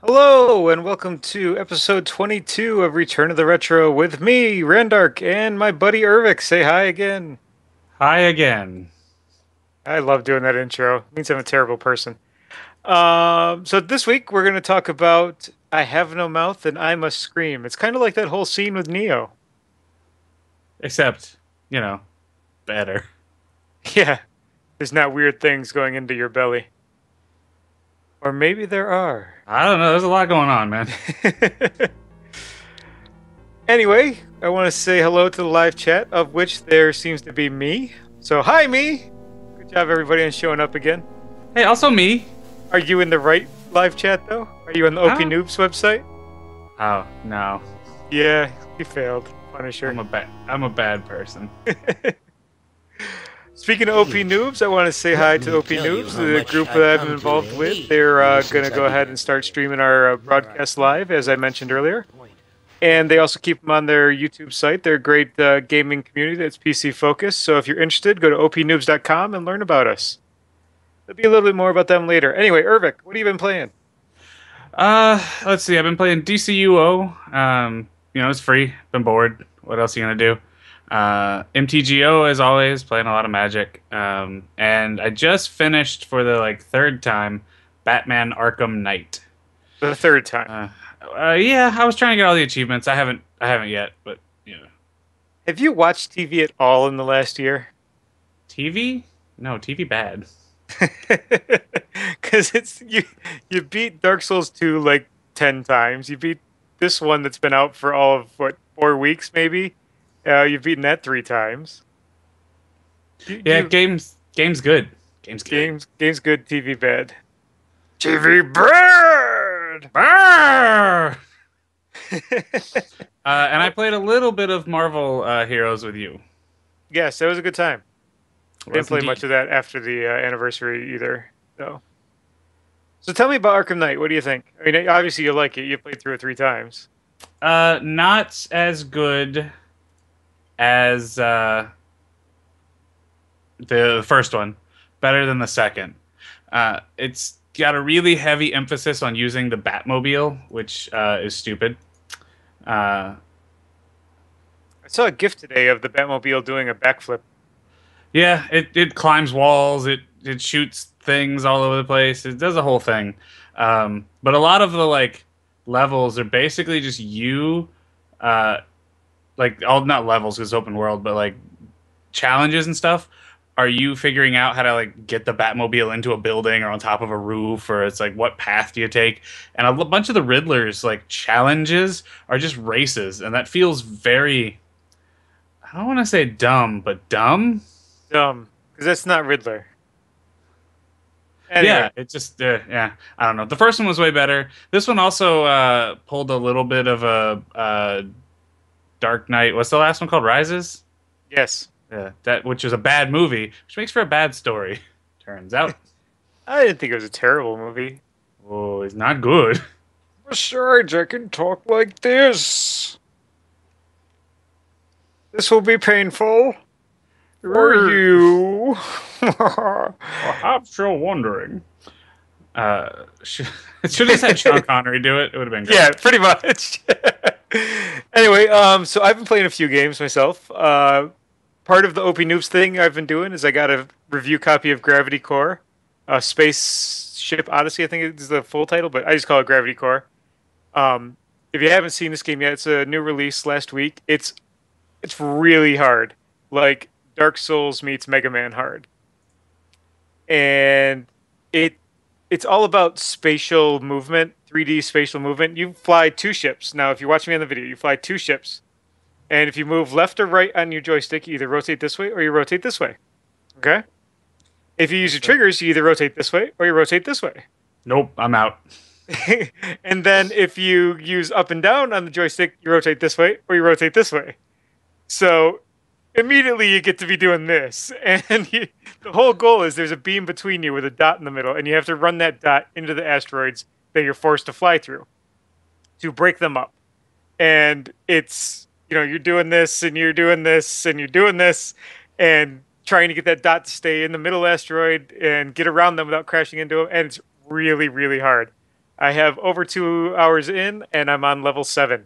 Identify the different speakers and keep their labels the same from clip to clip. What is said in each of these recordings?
Speaker 1: Hello, and welcome to episode 22 of Return of the Retro with me, Randark, and my buddy Urvik. Say hi again.
Speaker 2: Hi again.
Speaker 1: I love doing that intro. It means I'm a terrible person. So this week we're going to talk about I Have No Mouth and I Must Scream. It's kind of like that whole scene with Neo.
Speaker 2: Except, you know, better.
Speaker 1: Yeah, there's not weird things going into your belly. Or maybe there are.
Speaker 2: I don't know. There's a lot going on, man.
Speaker 1: Anyway, I want to say hello to the live chat, of which there seems to be me. So, hi, me! Good job, everybody, on showing up again.
Speaker 2: Hey, also me.
Speaker 1: Are you in the right live chat, though? Are you on the OP
Speaker 2: Huh?
Speaker 1: Noobs website?
Speaker 2: Oh no,
Speaker 1: Yeah, you failed. Punisher.
Speaker 2: I'm a bad person.
Speaker 1: Speaking of OP Noobs, I want to say hi to OP Noobs, the group that I'm involved with. They're going to go ahead and start streaming our broadcast live, as I mentioned earlier. And they also keep them on their YouTube site. They're a great gaming community that's PC focused. So if you're interested, go to opnoobs.com and learn about us. There'll be a little bit more about them later. Anyway, Urvik, what have you been playing?
Speaker 2: Let's see. I've been playing DCUO. It's free. Been bored. What else are you gonna do? MTGO, as always, playing a lot of Magic. And I just finished for the third time Batman Arkham Knight.
Speaker 1: The third time.
Speaker 2: Yeah, I was trying to get all the achievements. I haven't yet, but
Speaker 1: Have you watched TV at all in the last year?
Speaker 2: TV? No, TV bad.
Speaker 1: Because you beat Dark Souls 2 like 10 times. You beat this one that's been out for all of what, 4 weeks maybe? You've beaten that 3 times. You,
Speaker 2: Yeah,
Speaker 1: you
Speaker 2: game's good. Game's good.
Speaker 1: game's good, TV bad. TV bad.
Speaker 2: Brrr! And I played a little bit of Marvel Heroes with you.
Speaker 1: Yes, that was a good time. I didn't
Speaker 2: Was
Speaker 1: play much
Speaker 2: indeed.
Speaker 1: of that after the anniversary either. So tell me about Arkham Knight. What do you think? I mean, obviously you like it. You played through it 3 times.
Speaker 2: Not as good as the first one. Better than the second. It's got a really heavy emphasis on using the Batmobile, which is stupid. Uh,
Speaker 1: I saw a GIF today of the Batmobile doing a backflip.
Speaker 2: yeah, it climbs walls. It shoots things all over the place. It does a whole thing. But a lot of the levels are basically just you, uh, all not levels because open world, but challenges and stuff. Are you figuring out how to get the Batmobile into a building or on top of a roof, or it's what path do you take? And bunch of the Riddler's challenges are just races, and that feels very, I don't want to say dumb, but dumb.
Speaker 1: Dumb, because that's not Riddler. Anyway,
Speaker 2: Yeah, it just yeah. I don't know. The first one was way better. This one also pulled a little bit of a Dark Knight. What's the last one called? Rises.
Speaker 1: yes.
Speaker 2: Yeah, that which was a bad movie, which makes for a bad story. Turns out,
Speaker 1: I didn't think it was a terrible movie.
Speaker 2: oh, it's not good.
Speaker 1: Besides, I can talk like this. This will be painful for
Speaker 2: Or
Speaker 1: you.
Speaker 2: perhaps you're wondering. Should have just had Sean Connery do it. It would have been great.
Speaker 1: Yeah, pretty much. Anyway, so I've been playing a few games myself. Part of the OP Noobs thing I've been doing is I got a review copy of Gravity Core, Spaceship Odyssey, I think is the full title, but I just call it Gravity Core. If you haven't seen this game yet, it's a new release last week. It's really hard, like Dark Souls meets Mega Man hard, and it it's all about spatial movement, 3D spatial movement. You fly two ships. Now, if you're watching me on the video, you fly two ships. And if you move left or right on your joystick, you either rotate this way or you rotate this way. Okay? If you use your triggers, you either rotate this way or you rotate this way.
Speaker 2: Nope, I'm out.
Speaker 1: And then if you use up and down on the joystick, you rotate this way or you rotate this way. So immediately you get to be doing this. And the whole goal is there's a beam between you with a dot in the middle, and you have to run that dot into the asteroids that you're forced to fly through to break them up. And it's, you're doing this and you're doing this and you're doing this and trying to get that dot to stay in the middle asteroid and get around them without crashing into them. And it's really, really hard. I have over 2 hours in, and I'm on level 7.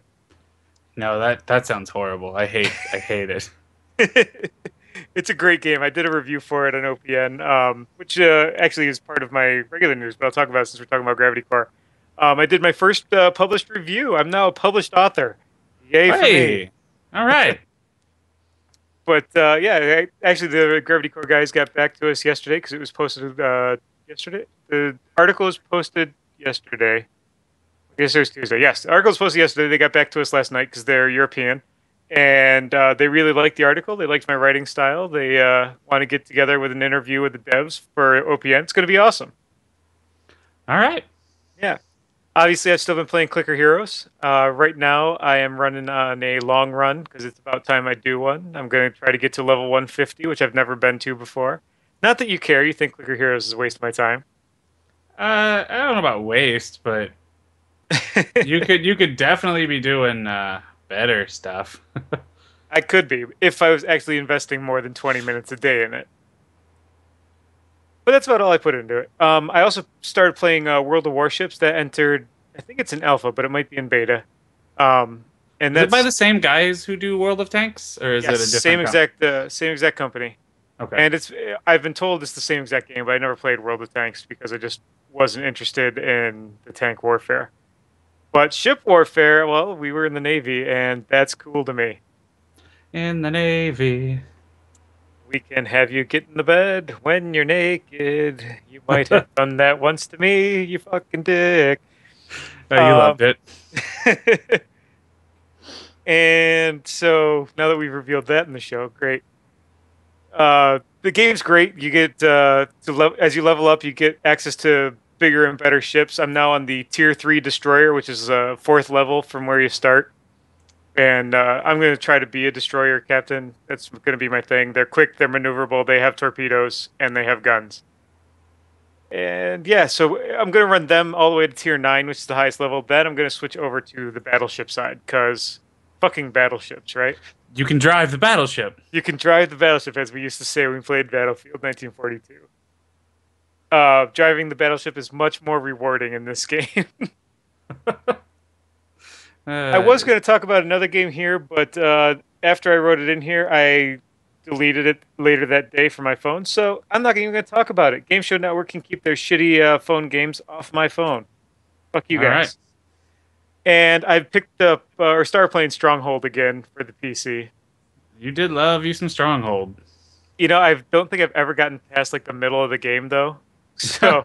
Speaker 2: No, that sounds horrible. I hate it.
Speaker 1: It's a great game. I did a review for it on OPN, which actually is part of my regular news, but I'll talk about it since we're talking about Gravity Core. I did my first published review. I'm now a published author. Yay for me.
Speaker 2: Hey, all right.
Speaker 1: But yeah, actually, the Gravity Core guys got back to us yesterday because it was posted yesterday. The article was posted yesterday. I guess it was Tuesday. Yes, the article was posted yesterday. They got back to us last night because they're European. And they really liked the article. They liked my writing style. They want to get together with an interview with the devs for OPN. It's going to be awesome.
Speaker 2: All right.
Speaker 1: Yeah. Obviously, I've still been playing Clicker Heroes. Right now, I am running on a long run because it's about time I do one. I'm going to try to get to level 150, which I've never been to before. Not that you care. You think Clicker Heroes is a waste of my time.
Speaker 2: I don't know about waste, but you could definitely be doing better stuff.
Speaker 1: I could be if I was actually investing more than 20 minutes a day in it. But that's about all I put into it. I also started playing World of Warships that entered. I think it's in alpha, but it might be in beta. And
Speaker 2: Is it by
Speaker 1: that's
Speaker 2: the same guys who do World of Tanks, or is
Speaker 1: yes,
Speaker 2: it a different
Speaker 1: same exact company.
Speaker 2: Okay.
Speaker 1: And it's I've been told it's the same exact game, but I never played World of Tanks because I just wasn't interested in the tank warfare. But ship warfare, well, we were in the Navy, and that's cool to me.
Speaker 2: In the Navy.
Speaker 1: We can have you get in the bed when you're naked. You might have done that once to me, you fucking dick.
Speaker 2: Oh, you
Speaker 1: Um,
Speaker 2: loved it.
Speaker 1: and so now that we've revealed that in the show, great. The game's great. You get as you level up, you get access to bigger and better ships. I'm now on the tier 3 destroyer, which is fourth level from where you start. And I'm going to try to be a destroyer captain. That's going to be my thing. They're quick, they're maneuverable, they have torpedoes, and they have guns. And yeah, so I'm going to run them all the way to tier 9, which is the highest level. Then I'm going to switch over to the battleship side, because fucking battleships, right?
Speaker 2: You can drive the battleship.
Speaker 1: You can drive the battleship, as we used to say when we played Battlefield 1942. Driving the battleship is much more rewarding in this game. I was going to talk about another game here, but after I wrote it in here, I deleted it later that day from my phone, so I'm not even going to talk about it. Game Show Network can keep their shitty phone games off my phone. Fuck you
Speaker 2: All
Speaker 1: guys.
Speaker 2: right.
Speaker 1: And I picked up or started playing Stronghold again for the PC.
Speaker 2: You did love you some Stronghold.
Speaker 1: You know, I don't think I've ever gotten past like the middle of the game though. So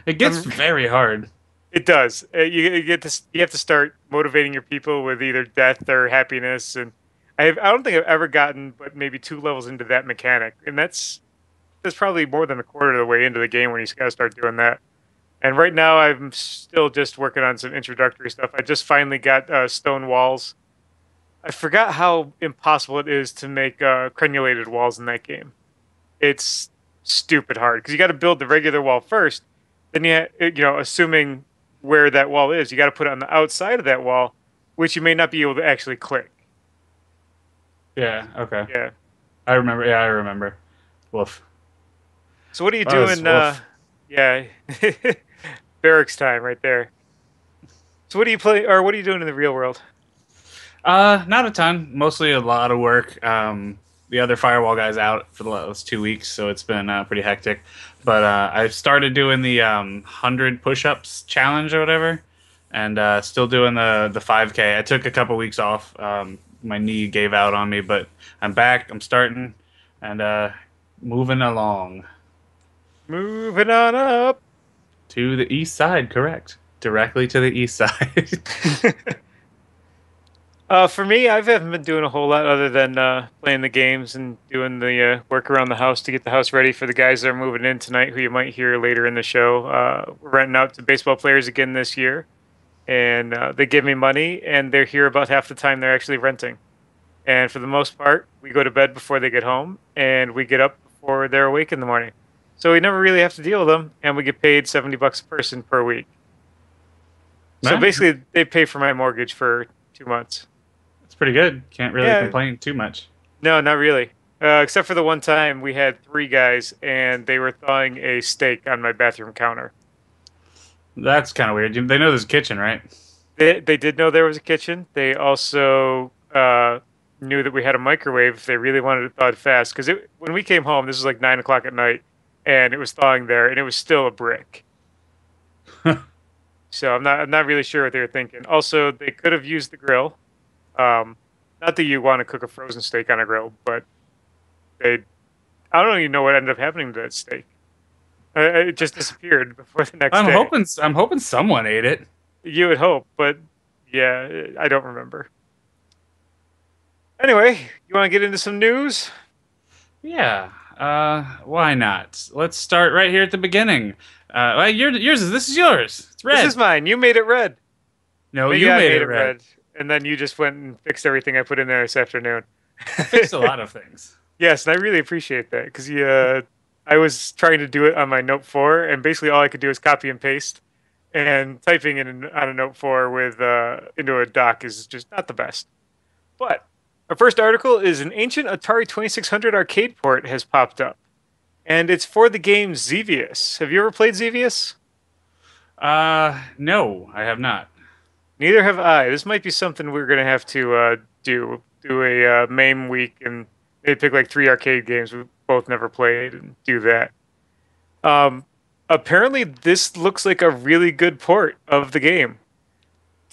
Speaker 2: It gets
Speaker 1: I'm-
Speaker 2: very hard.
Speaker 1: it does. You have to start motivating your people with either death or happiness, and I don't think I've ever gotten but maybe 2 levels into that mechanic, and that's probably more than a quarter of the way into the game when you got to start doing that. And right now, I'm still just working on some introductory stuff. I just finally got stone walls. I forgot how impossible it is to make crenulated walls in that game. It's stupid hard because you got to build the regular wall first. Then assuming where that wall is, you got to put it on the outside of that wall, which you may not be able to actually click.
Speaker 2: Yeah. Okay.
Speaker 1: Yeah.
Speaker 2: I remember. Yeah, I remember. Woof.
Speaker 1: So what are you
Speaker 2: That was
Speaker 1: doing?
Speaker 2: woof.
Speaker 1: Yeah, barracks time right there. So what do you play, or what are you doing in the real world?
Speaker 2: Not a ton. Mostly a lot of work. The other firewall guy's out for the last 2 weeks, so it's been pretty hectic. But I've started doing the 100 push-ups challenge or whatever, and still doing the 5K. I took a couple weeks off. My knee gave out on me, but I'm back. I'm starting and moving along
Speaker 1: Moving on up.
Speaker 2: to the east side. Correct. Directly to the east side.
Speaker 1: For me, I haven't been doing a whole lot other than playing the games and doing the work around the house to get the house ready for the guys that are moving in tonight, who you might hear later in the show. We're renting out to baseball players again this year, and they give me money, and they're here about half the time they're actually renting. And for the most part, we go to bed before they get home, and we get up before they're awake in the morning. So we never really have to deal with them, and we get paid $70 a person per week. So
Speaker 2: Nice.
Speaker 1: basically, they pay for my mortgage for 2 months.
Speaker 2: It's pretty good. Can't really
Speaker 1: Yeah.
Speaker 2: complain too much.
Speaker 1: No, not really. Except for the one time we had 3 guys, and they were thawing a steak on my bathroom counter.
Speaker 2: That's kind of weird. They know there's a kitchen, right?
Speaker 1: They did know there was a kitchen. They also knew that we had a microwave if they really wanted it thawed fast. Because when we came home, this was like 9 o'clock at night, and it was thawing there, and it was still a brick. So I'm not really sure what they were thinking. Also, they could have used the grill. Not that you want to cook a frozen steak on a grill, but they I don't even know what ended up happening to that steak. It just disappeared before the next day.
Speaker 2: I'm hoping someone ate it.
Speaker 1: You would hope, but yeah, I don't remember. Anyway, you want to get into some news?
Speaker 2: Yeah. Why not? Let's start right here at the beginning. Well, this is yours. It's red.
Speaker 1: This is mine. You made it red.
Speaker 2: No,
Speaker 1: Maybe
Speaker 2: you
Speaker 1: I
Speaker 2: made it red.
Speaker 1: and then you just went and fixed everything I put in there this afternoon.
Speaker 2: I fixed a lot of things.
Speaker 1: Yes, and I really appreciate that because I was trying to do it on my Note 4, and basically all I could do is copy and paste, and typing on a Note 4 with into a doc is just not the best. But our first article is an ancient Atari 2600 arcade port has popped up, and it's for the game Xevious. Have you ever played Xevious?
Speaker 2: No, I have not.
Speaker 1: Neither have I. This might be something we're gonna have to do a MAME week and maybe pick like 3 arcade games we both never played and do that. Apparently, this looks like a really good port of the game.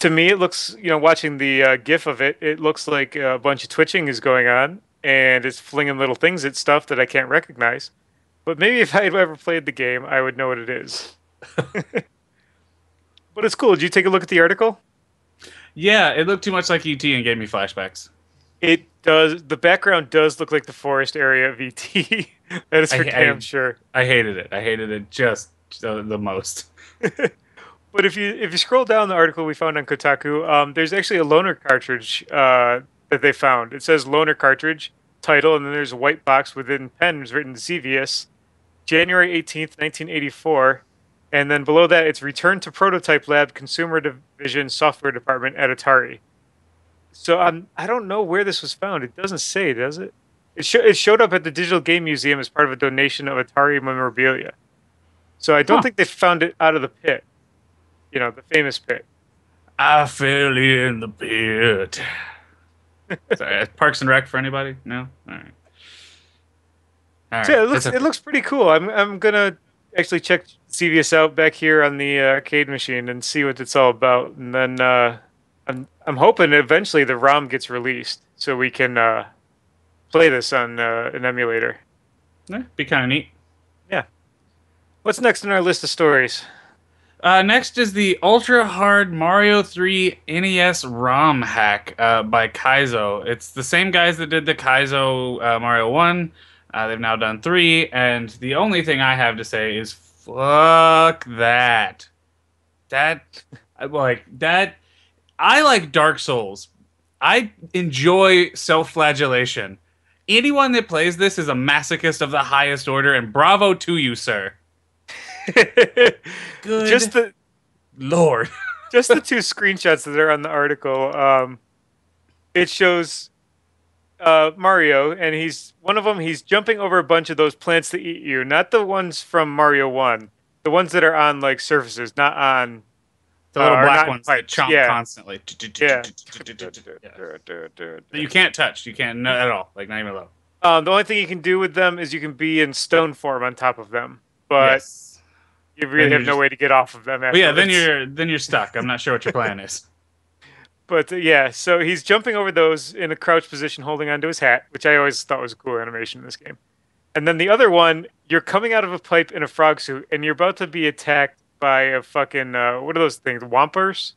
Speaker 1: To me, it looks, watching the GIF of it, it looks like a bunch of twitching is going on, and it's flinging little things at stuff that I can't recognize. But maybe if I had ever played the game, I would know what it is. But it's cool. Did you take a look at the article?
Speaker 2: Yeah, it looked too much like ET and gave me flashbacks.
Speaker 1: It does. The background does look like the forest area of ET. That is for damn sure.
Speaker 2: I hated it. I hated it just the most.
Speaker 1: But if you scroll down the article we found on Kotaku, there's actually a loaner cartridge that they found. It says loaner cartridge title, and then there's a white box within pens written Xevious, January 18th, 1984. And then below that, it's returned to Prototype Lab, Consumer Division Software Department at Atari. So I don't know where this was found. It doesn't say, does it? It showed up at the Digital Game Museum as part of a donation of Atari memorabilia. So I don't think they found it out of the pit. The famous pit.
Speaker 2: I fell in the pit. Sorry, Parks and Rec for anybody? No? All right.
Speaker 1: So yeah, it looks pretty cool. I'm gonna actually check CVS out back here on the arcade machine and see what it's all about. And then I'm hoping eventually the ROM gets released so we can play this on an emulator.
Speaker 2: Yeah, be kind of neat.
Speaker 1: Yeah. What's next in our list of stories?
Speaker 2: Next is the Ultra Hard Mario 3 NES ROM hack by Kaizo. It's the same guys that did the Kaizo Mario 1. They've now done 3, and the only thing I have to say is fuck that. That, I like Dark Souls. I enjoy self-flagellation. Anyone that plays this is a masochist of the highest order, and bravo to you, sir.
Speaker 1: Good
Speaker 2: Lord.
Speaker 1: Just the 2 screenshots that are on the article. It shows Mario, and he's jumping over a bunch of those plants to eat you. Not the ones from Mario 1. The ones that are on like surfaces, not on
Speaker 2: the little black ones that chomp constantly.
Speaker 1: Yeah.
Speaker 2: That you can't touch. You can't at all. Like not even low.
Speaker 1: The only thing you can do with them is you can be in stone form on top of them. But you really have no way to get off of them.
Speaker 2: Yeah, then you're stuck. I'm not sure what your plan is.
Speaker 1: But yeah, so he's jumping over those in a crouch position, holding onto his hat, which I always thought was a cool animation in this game. And then the other one, you're coming out of a pipe in a frog suit, and you're about to be attacked by a fucking what are those things? Wompers?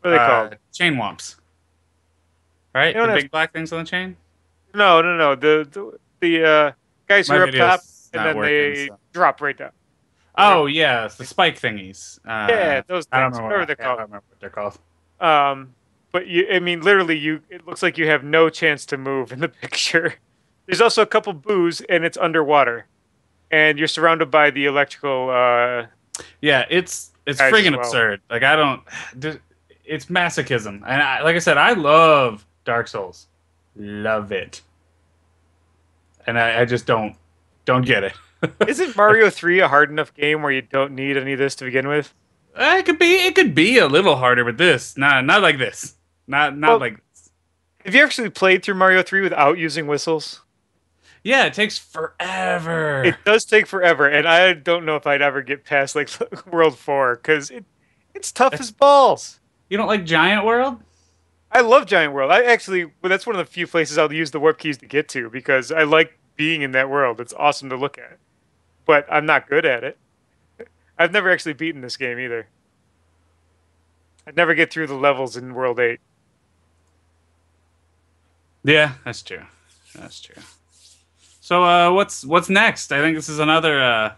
Speaker 1: What are they called?
Speaker 2: Chain womps. Right? The big black things on the chain?
Speaker 1: No. The guys who are up top, and then they drop right down.
Speaker 2: Oh yeah, it's the spike thingies.
Speaker 1: Yeah, those things. I don't remember
Speaker 2: what they're called.
Speaker 1: But literally, it looks like you have no chance to move in the picture. There's also a couple boos, and it's underwater, and you're surrounded by the electrical.
Speaker 2: Yeah, it's friggin' absurd. Like it's masochism, and like I said, I love Dark Souls, love it, and I just don't get it.
Speaker 1: Isn't Mario 3 a hard enough game where you don't need any of this to begin with?
Speaker 2: It could be a little harder with this. Not like this. Not
Speaker 1: Well,
Speaker 2: like this.
Speaker 1: have you actually played through Mario 3 without using whistles?
Speaker 2: Yeah, it takes forever.
Speaker 1: It does take forever, and I don't know if I'd ever get past like World 4 because it's tough as balls.
Speaker 2: You don't like Giant World?
Speaker 1: I love Giant World. I actually, well, that's one of the few places I'll use the warp keys to get to because I like being in that world. It's awesome to look at, but I'm not good at it. I've never actually beaten this game either. I'd never get through the levels in World 8.
Speaker 2: Yeah, that's true. That's true. So what's next? I think this is another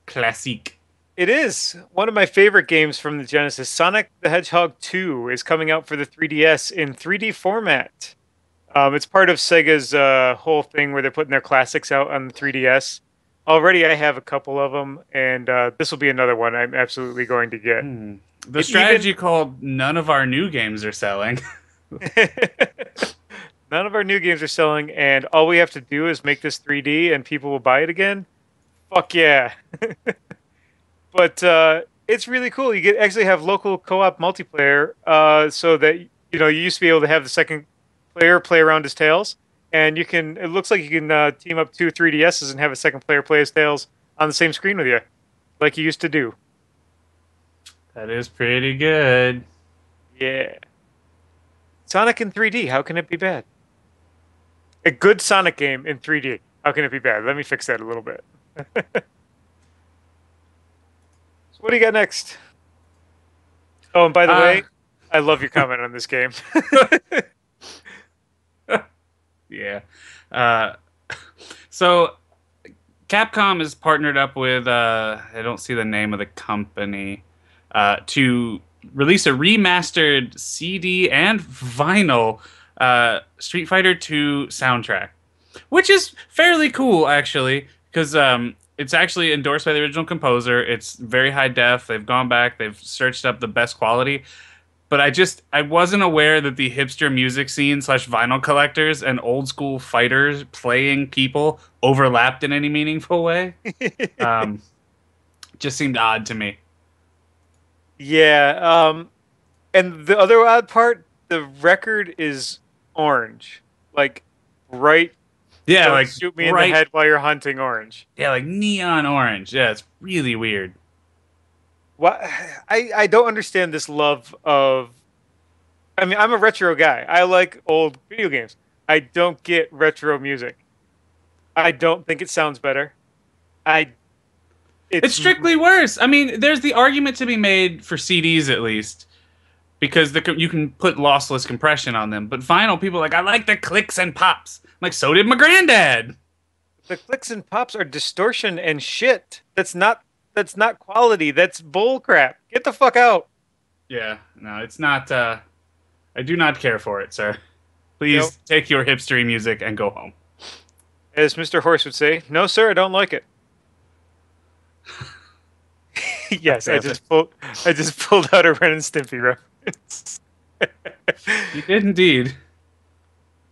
Speaker 2: classique.
Speaker 1: It is one of my favorite games from the Genesis. Sonic the Hedgehog 2 is coming out for the 3DS in 3D format. It's part of Sega's whole thing where they're putting their classics out on the 3DS. Already, I have a couple of them, and this will be another one I'm absolutely going to get.
Speaker 2: The strategy called "None of our new games are selling."
Speaker 1: None of our new games are selling, and all we have to do is make this 3D, and people will buy it again. Fuck yeah! But it's really cool. You get actually have local co-op multiplayer, so that you used to be able to have the second player play around as Tails, and you can. It looks like you can team up two 3DSs and have a second player play as Tails on the same screen with you, like you used to do.
Speaker 2: That is pretty good.
Speaker 1: Yeah. Sonic in 3D. How can it be bad? A good Sonic game in 3D. How can it be bad? Let me fix that a little bit. So what do you got next? Oh, and by the way, I love your comment on this game.
Speaker 2: Yeah. So Capcom is partnered up with I don't see the name of the company to release a remastered CD and vinyl Street Fighter 2 soundtrack, which is fairly cool actually, because it's actually endorsed by the original composer. It's very high def. They've gone back. They've searched up the best quality. But I wasn't aware that the hipster music scene / vinyl collectors and old school fighters playing people overlapped in any meaningful way. Just seemed odd to me.
Speaker 1: Yeah. And the other odd part, the record is orange, like bright.
Speaker 2: Yeah,
Speaker 1: Don't
Speaker 2: like
Speaker 1: shoot me in the head while you're hunting orange.
Speaker 2: Yeah, like neon orange. Yeah, it's really weird.
Speaker 1: What I don't understand this love of. I mean, I'm a retro guy. I like old video games. I don't get retro music. I don't think it sounds better.
Speaker 2: It's strictly worse. I mean, there's the argument to be made for CDs at least, because you can put lossless compression on them. But vinyl, people are like, I like the clicks and pops. I'm like, so did my granddad.
Speaker 1: The clicks and pops are distortion and shit. That's not quality. That's bull crap. Get the fuck out.
Speaker 2: Yeah, no, it's not. I do not care for it, sir. Please take your hipstery music and go home.
Speaker 1: As Mr. Horse would say, no, sir, I don't like it. Yes, I just pulled out a Ren and Stimpy reference.
Speaker 2: You did indeed.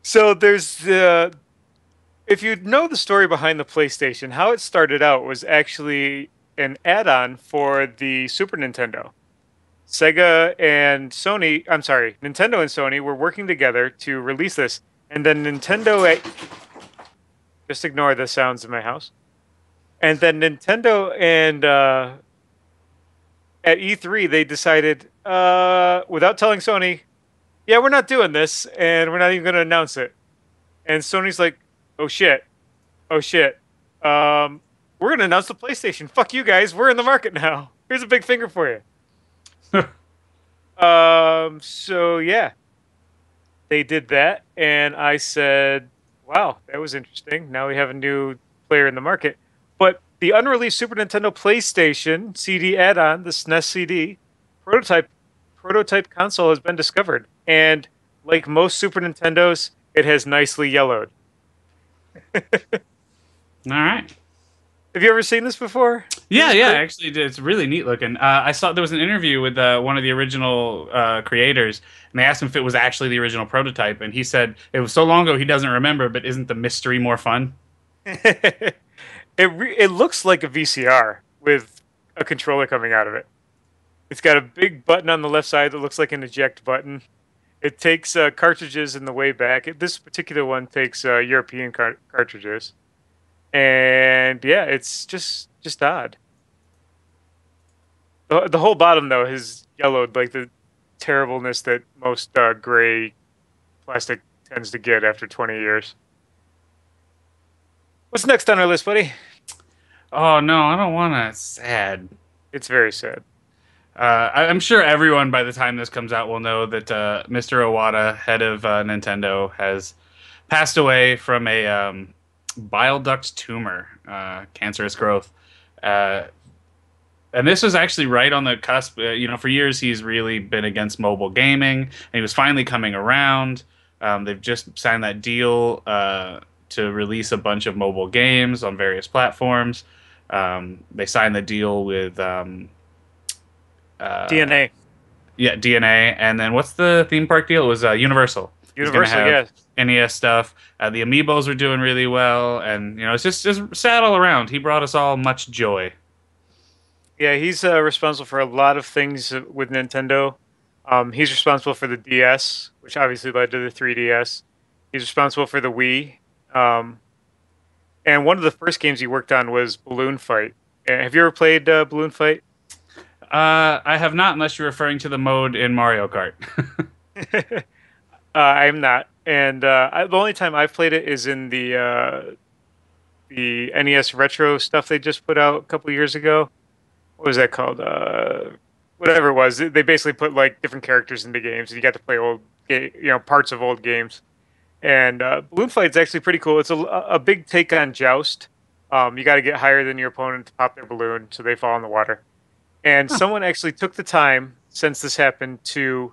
Speaker 1: So there's if you know the story behind the PlayStation, how it started out was actually an add-on for the Super Nintendo. Nintendo and Sony were working together to release this, and then just ignore the sounds in my house. And then Nintendo and at E3 they decided, without telling Sony, yeah, we're not doing this, and we're not even going to announce it. And Sony's like, oh shit, we're going to announce the PlayStation. Fuck you guys, we're in the market now. Here's a big finger for you. So yeah, they did that, and I said, wow, that was interesting. Now we have a new player in the market. But the unreleased Super Nintendo PlayStation CD add-on, the SNES CD prototype console has been discovered, and like most Super Nintendos, it has nicely yellowed.
Speaker 2: All right.
Speaker 1: Have you ever seen this before?
Speaker 2: Yeah, actually, it's really neat looking. I saw there was an interview with one of the original creators, and they asked him if it was actually the original prototype, and he said it was so long ago he doesn't remember, but isn't the mystery more fun?
Speaker 1: It looks like a VCR with a controller coming out of it. It's got a big button on the left side that looks like an eject button. It takes cartridges in the way back. This particular one takes European cartridges, and yeah, it's just odd. The whole bottom though has yellowed, like the terribleness that most gray plastic tends to get after 20 years. What's next on our list, buddy?
Speaker 2: Oh no, I don't want to. Sad.
Speaker 1: It's very sad.
Speaker 2: I'm sure everyone by the time this comes out will know that Mr. Iwata, head of Nintendo, has passed away from a bile duct tumor, cancerous growth. And this was actually right on the cusp. For years he's really been against mobile gaming, and he was finally coming around. They've just signed that deal to release a bunch of mobile games on various platforms. They signed the deal with
Speaker 1: DNA.
Speaker 2: Yeah, DNA. And then what's the theme park deal? It was Universal.
Speaker 1: Universal, yeah.
Speaker 2: NES stuff. The Amiibos were doing really well, and it's just sad all around. He brought us all much joy.
Speaker 1: Yeah, he's responsible for a lot of things with Nintendo. He's responsible for the DS, which obviously led to the 3DS. He's responsible for the Wii. And one of the first games he worked on was Balloon Fight. Have you ever played Balloon Fight?
Speaker 2: I have not, unless you're referring to the mode in Mario Kart.
Speaker 1: I'm not. And the only time I've played it is in the NES Retro stuff they just put out a couple years ago. What was that called? Whatever it was. They basically put like different characters into games, and you got to play parts of old games. And Balloon Fight is actually pretty cool. It's a big take on Joust. You got to get higher than your opponent to pop their balloon, so they fall in the water. And someone actually took the time, since this happened, to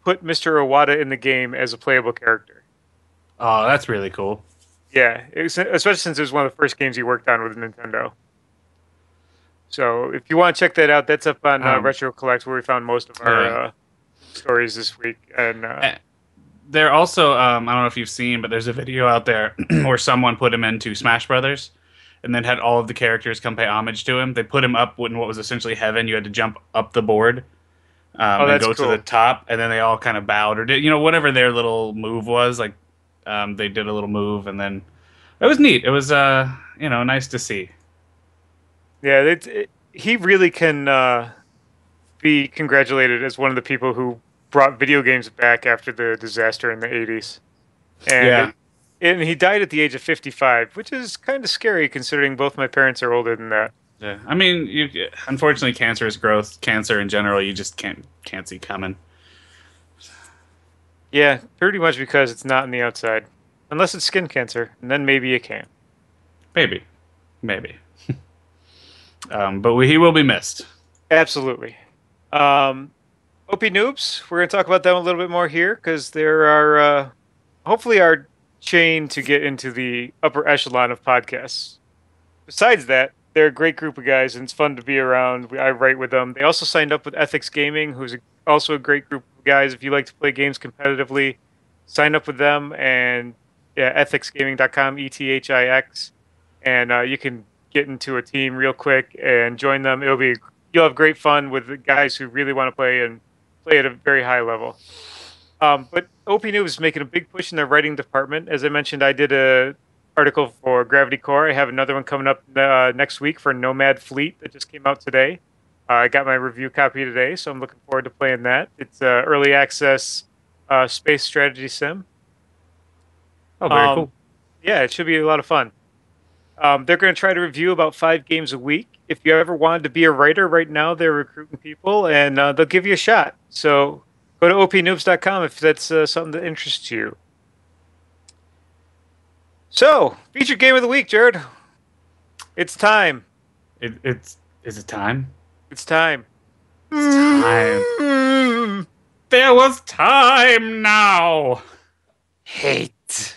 Speaker 1: put Mr. Iwata in the game as a playable character.
Speaker 2: Oh, that's really cool.
Speaker 1: Yeah, especially since it was one of the first games he worked on with Nintendo. So if you want to check that out, that's up on Retro Collect, where we found most of our stories this week. And
Speaker 2: they're also, I don't know if you've seen, but there's a video out there where someone put him into Smash Brothers, and then had all of the characters come pay homage to him. They put him up in what was essentially heaven. You had to jump up the board and go to the top, and then they all kind of bowed or did whatever their little move was. Like they did a little move, and then it was neat. It was nice to see.
Speaker 1: Yeah, he really can be congratulated as one of the people who brought video games back after the disaster in the 80s. And and he died at the age of 55, which is kind of scary considering both my parents are older than that.
Speaker 2: Yeah, I mean, unfortunately, cancerous growth, cancer in general, you just can't see coming.
Speaker 1: Yeah, pretty much because it's not in the outside. Unless it's skin cancer, and then maybe you can.
Speaker 2: Maybe. But he will be missed.
Speaker 1: Absolutely. OP Noobs, we're going to talk about them a little bit more here, because there are hopefully our chain to get into the upper echelon of podcasts. Besides that, they're a great group of guys, and it's fun to be around. I write with them. They also signed up with Ethics Gaming, who's also a great group of guys. If you like to play games competitively, sign up with them, and ethicsgaming.com, ETHIX, and you can get into a team real quick and join them. You'll have great fun with the guys who really want to play and play at a very high level. But OP News is making a big push in their writing department. As I mentioned, I did a article for Gravity Core. I have another one coming up next week for Nomad Fleet that just came out today. I got my review copy today, so I'm looking forward to playing that. It's early access space strategy sim.
Speaker 2: Oh, very cool.
Speaker 1: Yeah, it should be a lot of fun. They're going to try to review about 5 games a week. If you ever wanted to be a writer right now, they're recruiting people, and they'll give you a shot. So go to opnoobs.com if that's something that interests you. So, featured game of the week, Jared. It's time.
Speaker 2: Is it time?
Speaker 1: It's time.
Speaker 2: It's time. There was time now.
Speaker 1: Hate.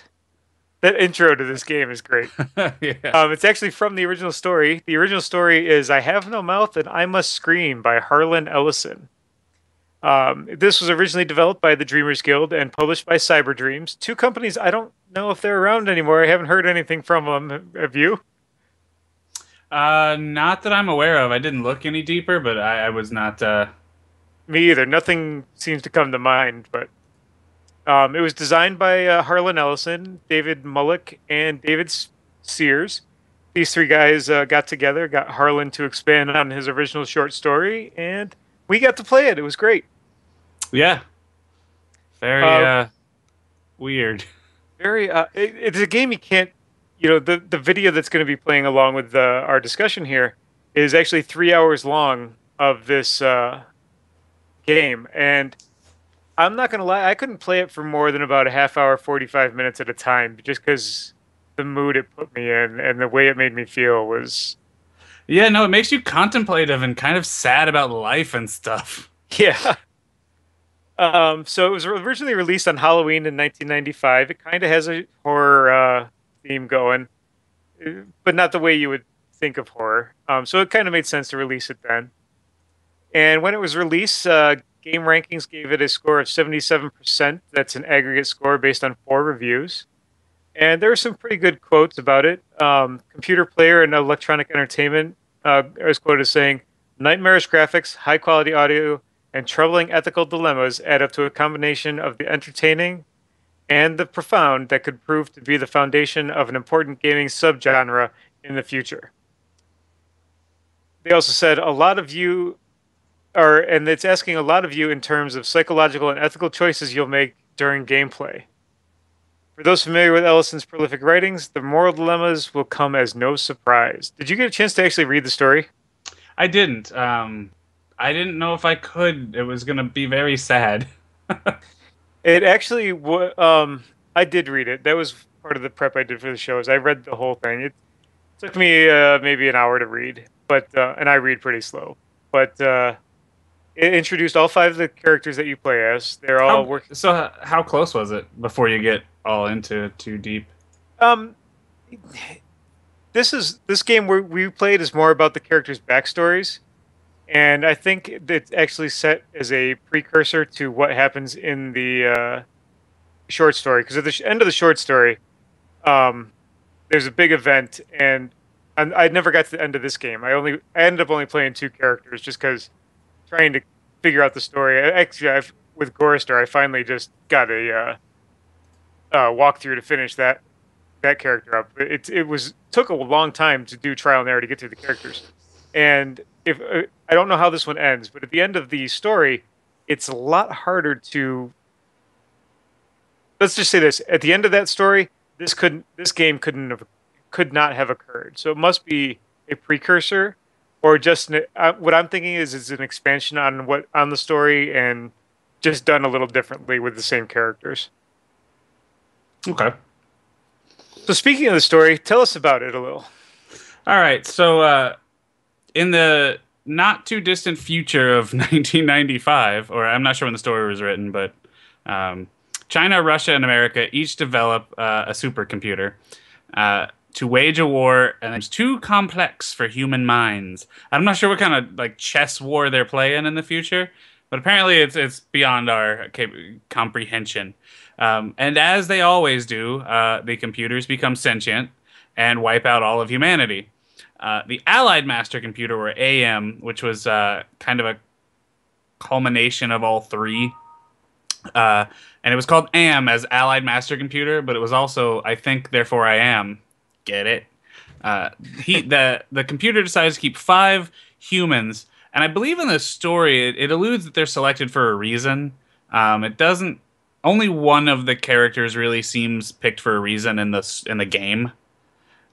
Speaker 1: That intro to this game is great.
Speaker 2: Yeah.
Speaker 1: It's actually from the original story. The original story is I Have No Mouth and I Must Scream by Harlan Ellison. This was originally developed by the Dreamers Guild and published by Cyber Dreams. 2 companies, I don't know if they're around anymore. I haven't heard anything from them. Have you?
Speaker 2: Not that I'm aware of. I didn't look any deeper, but I was not
Speaker 1: Me either. Nothing seems to come to mind, but it was designed by Harlan Ellison, David Mullick, and Sears. These three guys got together, got Harlan to expand on his original short story, and we got to play it. It was great.
Speaker 2: Yeah, very
Speaker 1: Uh,
Speaker 2: weird.
Speaker 1: it's a game you can't, the video that's going to be playing along with our discussion here is actually 3 hours long of this game, and I'm not gonna lie, I couldn't play it for more than about a half hour, 45 minutes at a time, just because the mood it put me in and the way it made me feel was,
Speaker 2: Yeah, no, it makes you contemplative and kind of sad about life and stuff.
Speaker 1: yeah. So it was originally released on Halloween in 1995. It kind of has a horror theme going, but not the way you would think of horror. So it kind of made sense to release it then. And when it was released, Game Rankings gave it a score of 77%. That's an aggregate score based on 4 reviews. And there were some pretty good quotes about it. Computer Player and Electronic Entertainment is quoted as saying, "Nightmarish graphics, high quality audio, and troubling ethical dilemmas add up to a combination of the entertaining and the profound that could prove to be the foundation of an important gaming subgenre in the future." They also said, "A lot of you are, and it's asking a lot of you in terms of psychological and ethical choices you'll make during gameplay. For those familiar with Ellison's prolific writings, the moral dilemmas will come as no surprise." Did you get a chance to actually read the story?
Speaker 2: I didn't. I didn't know if I could. It was gonna be very sad.
Speaker 1: It actually, I did read it. That was part of the prep I did for the shows. I read the whole thing. It took me maybe an hour to read, but and I read pretty slow. But it introduced all 5 of the characters that you play as. They're all
Speaker 2: How
Speaker 1: working.
Speaker 2: so? How close was it before you get all into it too deep?
Speaker 1: Um, this game where we played is more about the characters' backstories, and I think it's actually set as a precursor to what happens in the short story. Because at the end of the short story, um, there's a big event, and I never got to the end of this game. I ended up only playing 2 characters just because trying to figure out the story. Actually, with Goristar, I finally just got a walkthrough to finish that character up. It was took a long time to do trial and error to get through the characters, and if I don't know how this one ends, but at the end of the story, it's a lot harder to. Let's just say this: at the end of that story, this game could not have occurred. So it must be a precursor, or just what I'm thinking is an expansion on the story and just done a little differently with the same characters.
Speaker 2: Okay.
Speaker 1: So speaking of the story, tell us about it a little.
Speaker 2: All right. So, in the not too distant future of 1995, or I'm not sure when the story was written, but um, China, Russia, and America each develop a supercomputer to wage a war, and it's too complex for human minds. I'm not sure what kind of like chess war they're playing in the future, but apparently it's beyond our comprehension. And as they always do, the computers become sentient and wipe out all of humanity. The Allied Master Computer, or AM, which was kind of a culmination of all three, and it was called AM as Allied Master Computer, but it was also I think, therefore I am. Get it? The computer decides to keep 5 humans, and I believe in the story it alludes that they're selected for a reason. It doesn't. Only one of the characters really seems picked for a reason in the game.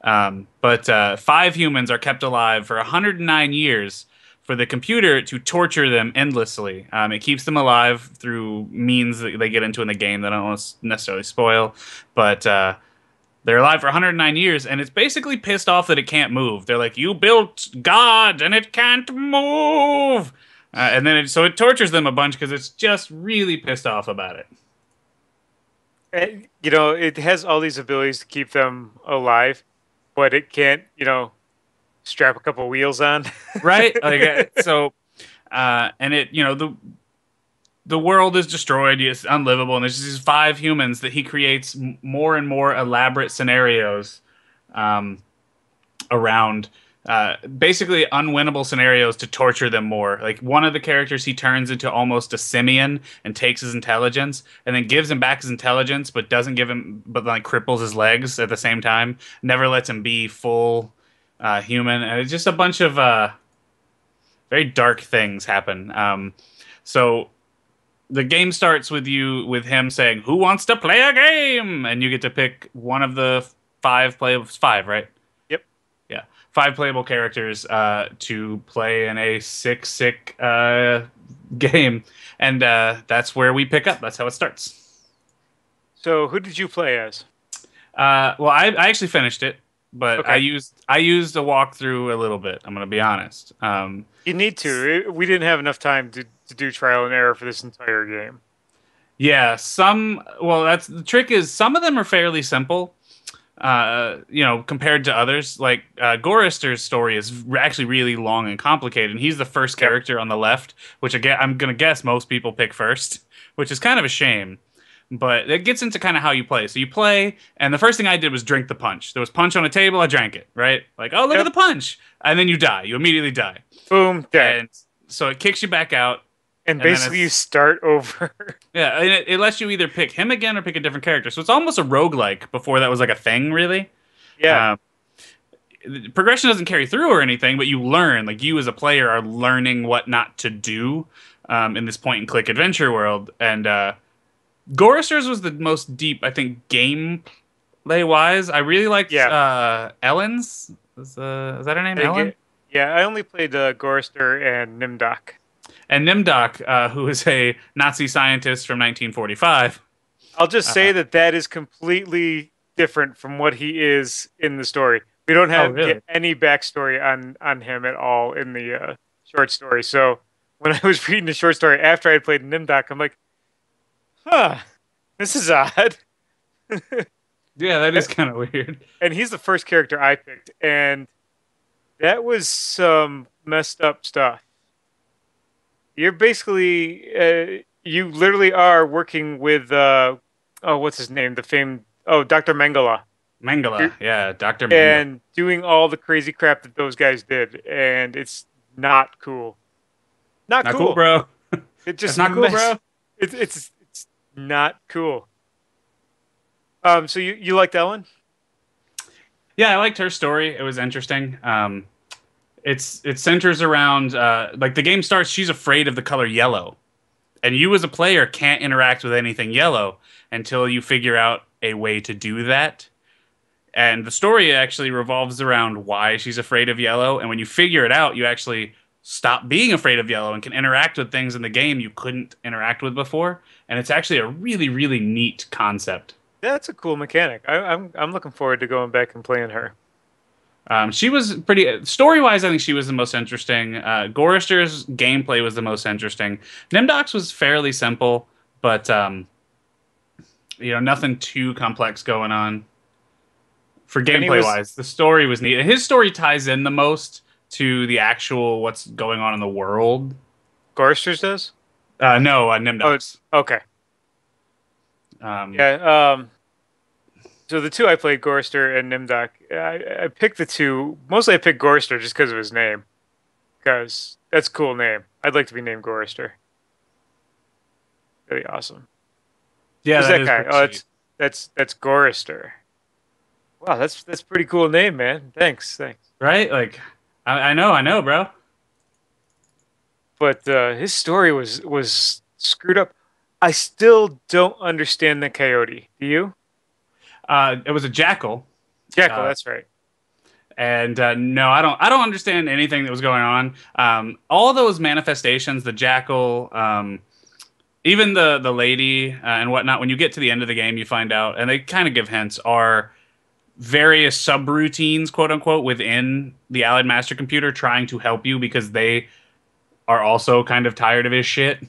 Speaker 2: But 5 humans are kept alive for 109 years for the computer to torture them endlessly. It keeps them alive through means that they get into in the game that I don't want to necessarily spoil, but they're alive for 109 years, and it's basically pissed off that it can't move. They're like, "You built God, and it can't move," and then so it tortures them a bunch because it's just really pissed off about it.
Speaker 1: And, it has all these abilities to keep them alive, but it can't, strap a couple wheels on.
Speaker 2: Right? Like and it the world is destroyed, it's unlivable, and there's just these 5 humans that he creates more and more elaborate scenarios around basically unwinnable scenarios to torture them more. Like one of the characters, he turns into almost a simian and takes his intelligence, and then gives him back his intelligence, but doesn't give him, but like cripples his legs at the same time. Never lets him be full human, and it's just a bunch of very dark things happen. So the game starts with him saying, "Who wants to play a game?" And you get to pick one of the five playable, five, right?
Speaker 1: Yep.
Speaker 2: Yeah, five playable characters to play in a sick game, and that's where we pick up. That's how it starts.
Speaker 1: So who did you play as?
Speaker 2: Well, I actually finished it, but
Speaker 1: Okay.
Speaker 2: I used a walkthrough a little bit. I'm gonna be honest.
Speaker 1: You need to. We didn't have enough time to do trial and error for this entire game.
Speaker 2: Yeah, well, that's the trick is some of them are fairly simple. Compared to others, like Gorister's story is actually really long and complicated, and he's the first
Speaker 1: Yep.
Speaker 2: character on the left, which again I'm gonna guess most people pick first, which is kind of a shame. But it gets into kind of how you play. So you play, and the first thing I did was drink the punch. There was punch on a table, I drank it, right? Like, oh, look at
Speaker 1: Yep.
Speaker 2: the punch, and then you die. You immediately die,
Speaker 1: Boom. Dead.
Speaker 2: and so it kicks you back out,
Speaker 1: And
Speaker 2: and then
Speaker 1: basically, you
Speaker 2: it's
Speaker 1: start over.
Speaker 2: yeah, and it lets you either pick him again or pick a different character. So it's almost a roguelike before that was like a thing, really.
Speaker 1: Yeah.
Speaker 2: Um, the progression doesn't carry through or anything, but you learn, like you as a player are learning what not to do in this point and click adventure world. And Goristers was the most deep, I think, gameplay wise. I really liked
Speaker 1: Yeah.
Speaker 2: Ellen's. Is that her name?
Speaker 1: I think
Speaker 2: Ellen?
Speaker 1: yeah. I only played Gorister and Nimdok.
Speaker 2: And Nimdok, who is a Nazi scientist from 1945.
Speaker 1: I'll just
Speaker 2: Uh,
Speaker 1: say that is completely different from what he is in the story. We don't
Speaker 2: oh,
Speaker 1: have
Speaker 2: really?
Speaker 1: get any backstory on him at all in the short story. So when I was reading the short story after I had played Nimdok, I'm like, huh, this is odd.
Speaker 2: Yeah, that is kind of weird.
Speaker 1: And he's the first character I picked, and that was some messed up stuff. You're basically, you literally are working with, oh, what's his name? The famed, oh, Dr. Mengele,
Speaker 2: Mengele, yeah, Dr. Mengele.
Speaker 1: and doing all the crazy crap that those guys did, and it's not cool. Not
Speaker 2: Not cool,
Speaker 1: cool.
Speaker 2: bro.
Speaker 1: It
Speaker 2: That's
Speaker 1: just
Speaker 2: not cool, bro.
Speaker 1: it's not cool. So you liked Ellen?
Speaker 2: Yeah, I liked her story. It was interesting. It centers around like the game starts. She's afraid of the color yellow, and you as a player can't interact with anything yellow until you figure out a way to do that. And the story actually revolves around why she's afraid of yellow. And when you figure it out, you actually stop being afraid of yellow and can interact with things in the game you couldn't interact with before. And it's actually a really, really neat concept.
Speaker 1: That's a cool mechanic. I'm looking forward to going back and playing her.
Speaker 2: She was pretty story wise. I think she was the most interesting. Gorister's gameplay was the most interesting. Nimdok's was fairly simple, but nothing too complex going on. For
Speaker 1: And he
Speaker 2: gameplay
Speaker 1: was
Speaker 2: wise, the story was neat. His story ties in the most to the actual what's going on in the world.
Speaker 1: Gorsters does?
Speaker 2: No,
Speaker 1: Oh,
Speaker 2: Nimdok's.
Speaker 1: okay.
Speaker 2: Um,
Speaker 1: Yeah. So the two I played, Gorster and Nimdok, I picked the two. Mostly I picked Gorster just because of his name. Because that's a cool name. I'd like to be named Gorster. Really awesome.
Speaker 2: yeah,
Speaker 1: Who's
Speaker 2: that
Speaker 1: that
Speaker 2: is
Speaker 1: guy?
Speaker 2: pretty
Speaker 1: Oh,
Speaker 2: sweet.
Speaker 1: that's Gorister. Wow, that's pretty cool name, man. Thanks.
Speaker 2: Right? Like, I know, bro.
Speaker 1: But his story was screwed up. I still don't understand the coyote. Do you?
Speaker 2: It was a jackal.
Speaker 1: Jackal,
Speaker 2: Uh,
Speaker 1: that's right.
Speaker 2: And no, I don't understand anything that was going on. All those manifestations, the jackal, even the lady and whatnot. When you get to the end of the game, you find out, and they kind of give hints, are various subroutines, quote unquote, within the Allied Master Computer trying to help you because they are also kind of tired of his shit.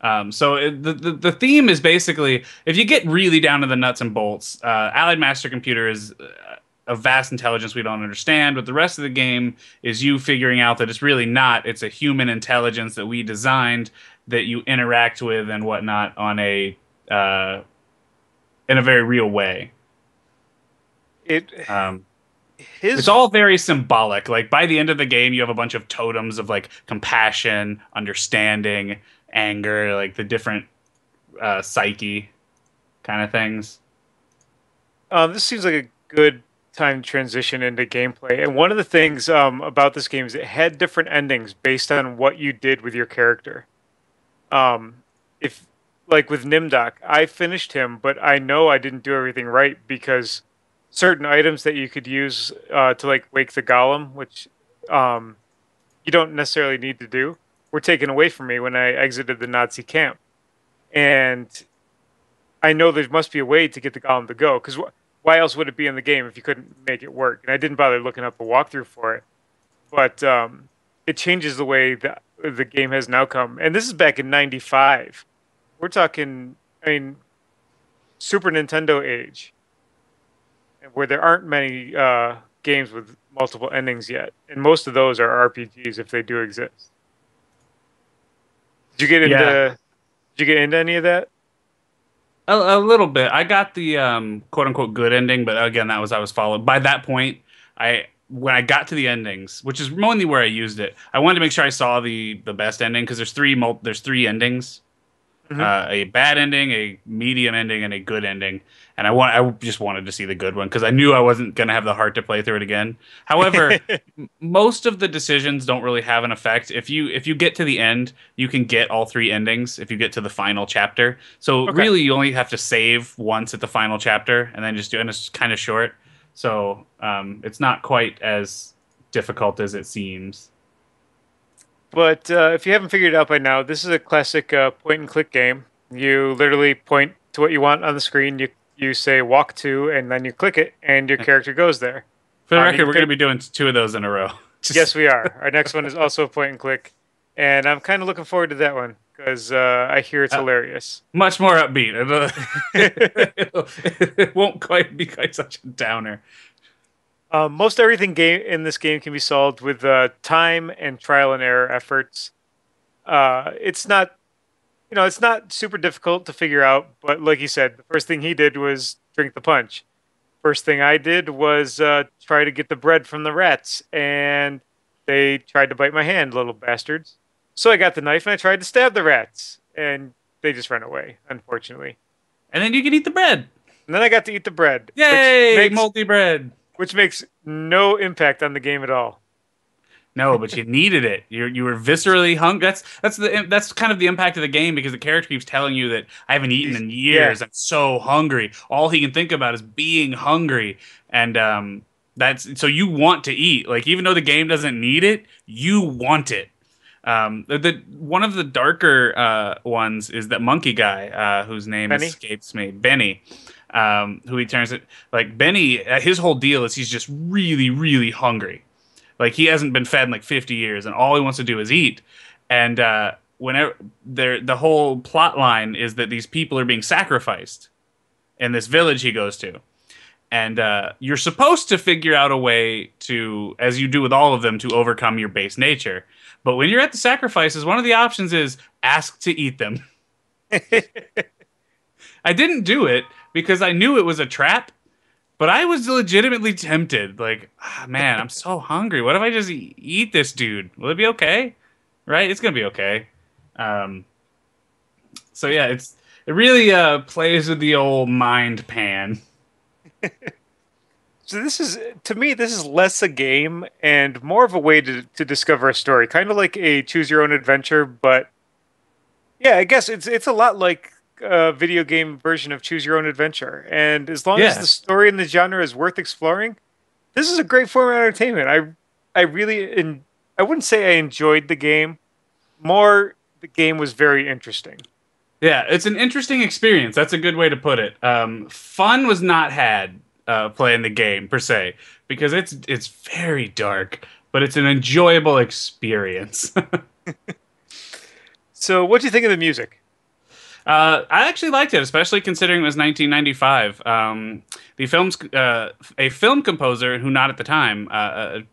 Speaker 2: The theme is basically if you get really down to the nuts and bolts, Allied Master Computer is a vast intelligence we don't understand, but the rest of the game is you figuring out that it's really not. It's a human intelligence that we designed that you interact with and whatnot on in a very real way.
Speaker 1: it
Speaker 2: Um, It's
Speaker 1: his
Speaker 2: all very symbolic. Like by the end of the game, you have a bunch of totems of like compassion, understanding, anger, like the different psyche kind of things.
Speaker 1: this seems like a good time to transition into gameplay. And one of the things about this game is it had different endings based on what you did with your character. Um, if like with Nimdok, I finished him, but I know I didn't do everything right because certain items that you could use to like wake the golem, which um, you don't necessarily need to do, were taken away from me when I exited the Nazi camp. And I know there must be a way to get the golem to go because why else would it be in the game if you couldn't make it work? And I didn't bother looking up a walkthrough for it, but it changes the way that the game has an outcome. And this is back in '95. We're talking, I mean, Super Nintendo age, where there aren't many games with multiple endings yet, and most of those are RPGs if they do exist. Did you get
Speaker 2: Yeah,
Speaker 1: into? Did you get into any of that?
Speaker 2: a little bit. I got the quote unquote good ending, but again, that was I was followed. By that point, I when I got to the endings, which is mainly where I used it, I wanted to make sure I saw the best ending because there's three endings.
Speaker 1: Hmm.
Speaker 2: A bad ending, a medium ending, and a good ending. And I just wanted to see the good one because I knew I wasn't gonna have the heart to play through it again. However, most of the decisions don't really have an effect. If you get to the end, you can get all three endings if you get to the final chapter. So
Speaker 1: Okay.
Speaker 2: really, you only have to save once at the final chapter and then just do, and it's kind of short. So it's not quite as difficult as it seems.
Speaker 1: But if you haven't figured it out by now, this is a classic point and click game. You literally point to what you want on the screen. You say walk to, and then you click it, and your character goes there.
Speaker 2: For the
Speaker 1: You
Speaker 2: record,
Speaker 1: can
Speaker 2: we're going to
Speaker 1: pick.
Speaker 2: be doing two of those in a row.
Speaker 1: Yes,
Speaker 2: Just
Speaker 1: we are. Our next one is also a point and click, and I'm kind of looking forward to that one because I hear it's
Speaker 2: uh,
Speaker 1: hilarious.
Speaker 2: much more upbeat. It won't quite be quite such a downer.
Speaker 1: Most everything game in this game can be solved with time and trial and error efforts. It's not, it's not super difficult to figure out. But like you said, the first thing he did was drink the punch. First thing I did was try to get the bread from the rats, and they tried to bite my hand, little bastards. So I got the knife and I tried to stab the rats, and they just ran away, unfortunately.
Speaker 2: And then you can eat the bread.
Speaker 1: And then I got to eat the bread,
Speaker 2: Yay, multi bread.
Speaker 1: which makes no impact on the game at all.
Speaker 2: No, but you needed it. You were viscerally hungry. That's kind of the impact of the game because the character keeps telling you that I haven't eaten in
Speaker 1: Yeah,
Speaker 2: years. I'm so hungry. All he can think about is being hungry, and that's so you want to eat. Like even though the game doesn't need it, you want it. The one of the darker ones is that monkey guy whose name
Speaker 1: Benny.
Speaker 2: escapes me, Benny. Who he turns it like Benny. His whole deal is he's just really, really hungry. Like he hasn't been fed in like 50 years, and all he wants to do is eat. And whenever the whole plot line is that these people are being sacrificed in this village he goes to, and you're supposed to figure out a way to, as you do with all of them, to overcome your base nature. But when you're at the sacrifices, one of the options is ask to eat them. I didn't do it because I knew it was a trap, but I was legitimately tempted. Like, man, I'm so hungry. What if I just eat this dude? Will it be okay? Right? It's gonna be okay. Um, so yeah, it really plays with the old mind pan.
Speaker 1: So this is to me, this is less a game and more of a way to discover a story, kind of like a choose your own adventure. But yeah, I guess it's a lot like a video game version of choose your own adventure. And as long as
Speaker 2: Yeah,
Speaker 1: the story and the genre is worth exploring, this is a great form of entertainment. I really I wouldn't say I enjoyed the game. More, the game was very interesting.
Speaker 2: yeah, it's an interesting experience. That's a good way to put it. Fun was not had playing the game per se because it's very dark, but it's an enjoyable experience.
Speaker 1: So, what do you think of the music?
Speaker 2: I actually liked it, especially considering it was 1995. The film's a film composer who, not at the time,